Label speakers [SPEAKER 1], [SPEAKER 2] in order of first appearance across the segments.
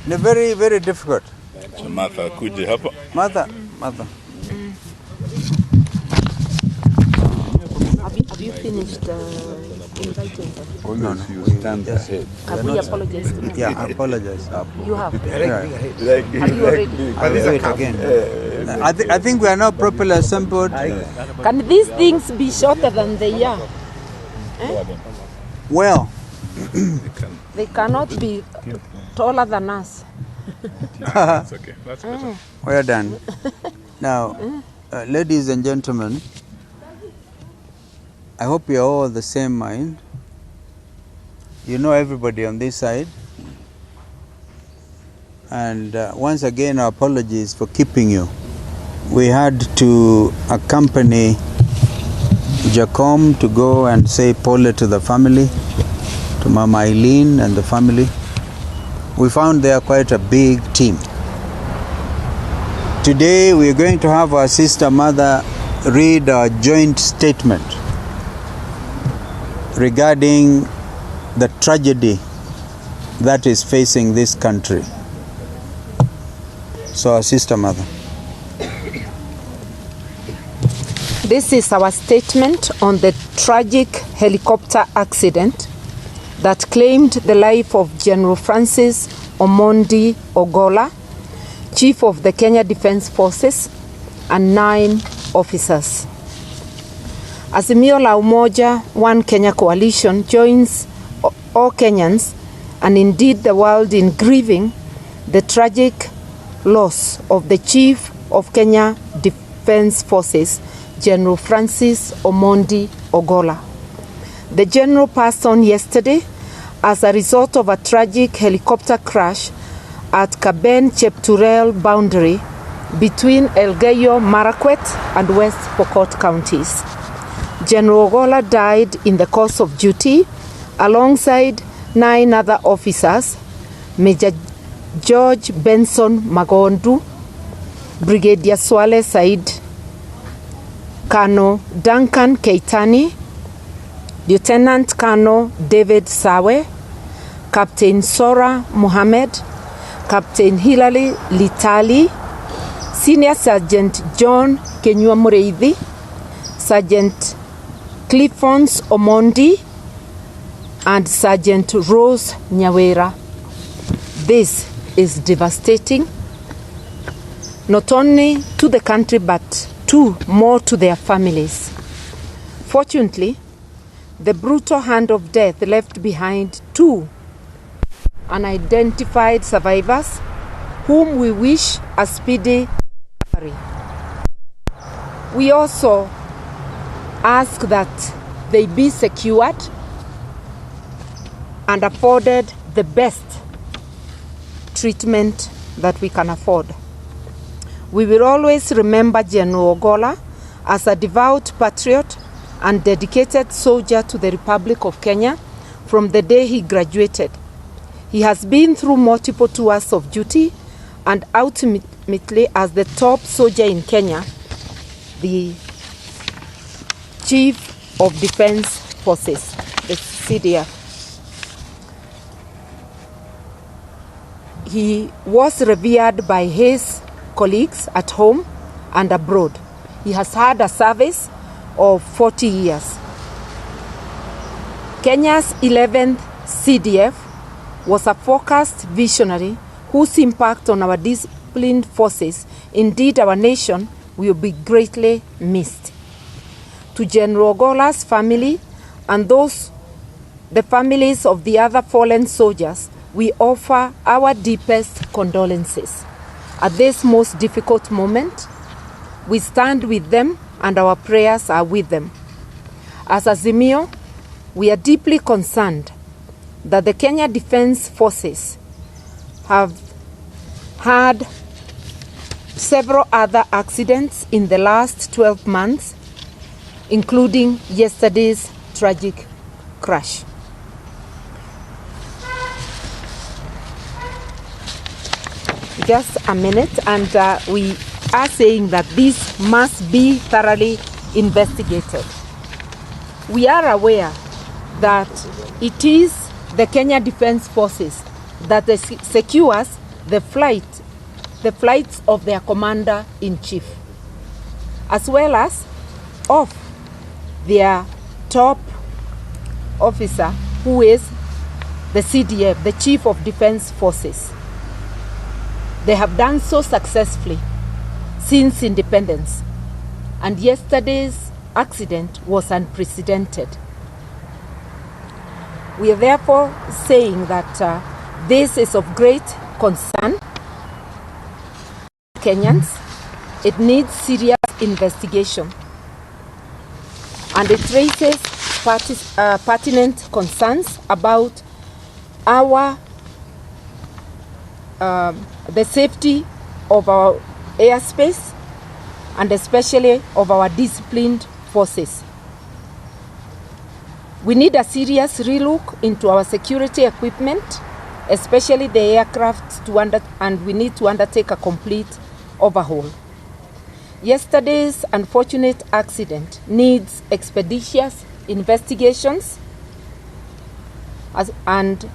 [SPEAKER 1] Very, very difficult.
[SPEAKER 2] So Martha kuje hapa.
[SPEAKER 1] Martha.
[SPEAKER 3] Have you finished inviting them?
[SPEAKER 2] No. You stand ahead.
[SPEAKER 3] Have we apologized to them?
[SPEAKER 1] Yeah, I apologize.
[SPEAKER 3] You have?
[SPEAKER 1] Yeah.
[SPEAKER 3] Have you already?
[SPEAKER 1] I will do it again. I think we are not properly assembled.
[SPEAKER 3] Can these things be shorter than they are?
[SPEAKER 1] Well,
[SPEAKER 3] They cannot be taller than us.
[SPEAKER 2] That's okay. That's better.
[SPEAKER 1] well done. Now, ladies and gentlemen, I hope you're all the same mind. You know everybody on this side. And once again, our apologies for keeping you. We had to accompany Jacom to go and say pole to the family, to Mama Eileen and the family. We found they are quite a big team. Today we are going to have our sister mother read a joint statement regarding the tragedy that is facing this country. So, our sister mother.
[SPEAKER 3] This is our statement on the tragic helicopter accident that claimed the life of General Francis Omondi Ogola, Chief of the Kenya Defence Forces, and 9 officers. Azimio la Umoja One Kenya Coalition joins all Kenyans and indeed the world in grieving the tragic loss of the Chief of Kenya Defence Forces, General Francis Omondi Ogola. The General passed on yesterday as a result of a tragic helicopter crash at Kaben-Chepturel boundary between Elgeyo Marakwet and West Pokot counties. General Ogola died in the course of duty alongside 9 other officers, Major George Benson Magondu, Brigadier Swale Said, Colonel Duncan Keitani, Lieutenant Colonel David Sawe, Captain Sora Mohammed, Captain Hilary Litali, Senior Sergeant John Kenyua Mureithi, Sergeant Cliffons Omondi, and Sergeant Rose Nyawera. This is devastating, not only to the country but more to their families. Fortunately, the brutal hand of death left behind 2 unidentified survivors whom we wish a speedy recovery. We also ask that they be secured and afforded the best treatment that we can afford. We will always remember General Ogola as a devout patriot and dedicated soldier to the Republic of Kenya from the day he graduated. He has been through multiple tours of duty and ultimately as the top soldier in Kenya, the Chief of Defence Forces, the CDF. He was revered by his colleagues at home and abroad. He has had a service of 40 years. Kenya's 11th CDF was a focused visionary whose impact on our disciplined forces, indeed our nation, will be greatly missed. To General Ogola's family and the families of the other fallen soldiers, we offer our deepest condolences. At this most difficult moment, we stand with them and our prayers are with them. As Azimio, we are deeply concerned that the Kenya Defence Forces have had several other accidents in the last 12 months, including yesterday's tragic crash. Just a minute, and we are saying that this must be thoroughly investigated. We are aware that it is the Kenya Defence Forces that secures the flights of their commander-in-chief, as well as of their top officer, who is the CDF, the Chief of Defense Forces. They have done so successfully since independence, and yesterday's accident was unprecedented. We are therefore saying that this is of great concern to Kenyans. It needs serious investigation, and it raises pertinent concerns about our the safety of our airspace, and especially of our disciplined forces. We need a serious relook into our security equipment, especially the aircraft, and we need to undertake a complete overhaul. Yesterday's unfortunate accident needs expeditious investigations, and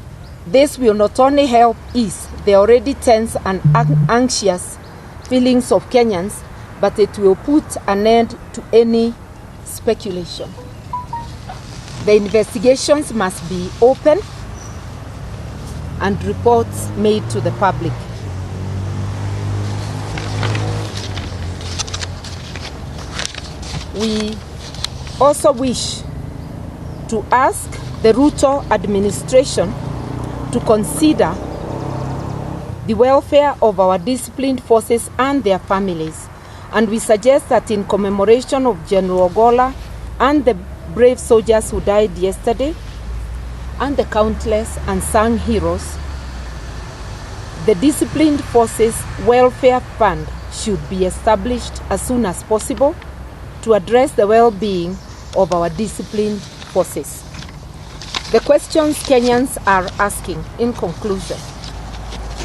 [SPEAKER 3] this will not only help ease the already tense and anxious feelings of Kenyans, but it will put an end to any speculation. The investigations must be open and reports made to the public. We also wish to ask the Ruto administration to consider the welfare of our disciplined forces and their families. And we suggest that in commemoration of General Ogola and the brave soldiers who died yesterday, and the countless unsung heroes, the Disciplined Forces Welfare Fund should be established as soon as possible to address the well-being of our disciplined forces. The questions Kenyans are asking, in conclusion,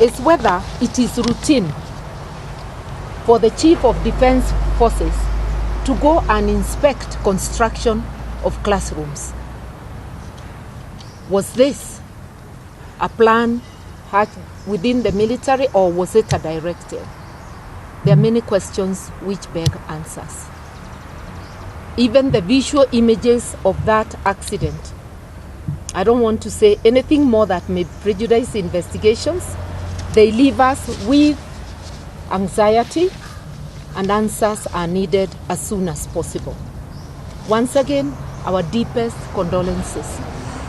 [SPEAKER 3] is whether it is routine for the Chief of Defense Forces to go and inspect construction of classrooms. Was this a plan had within the military, or was it a directive? There are many questions which beg answers. Even the visual images of that accident, I don't want to say anything more that may prejudice investigations. They leave us with anxiety, and answers are needed as soon as possible. Once again, our deepest condolences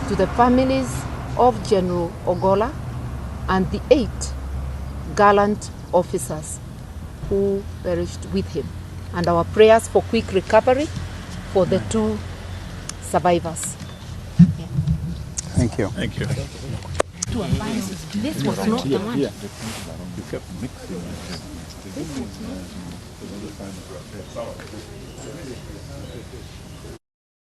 [SPEAKER 3] to the families of General Ogola and the 8 gallant officers who perished with him, and our prayers for quick recovery for the 2 survivors. Yeah.
[SPEAKER 1] Thank you.
[SPEAKER 2] Thank you.
[SPEAKER 3] This was not the one.
[SPEAKER 2] You kept mixing it.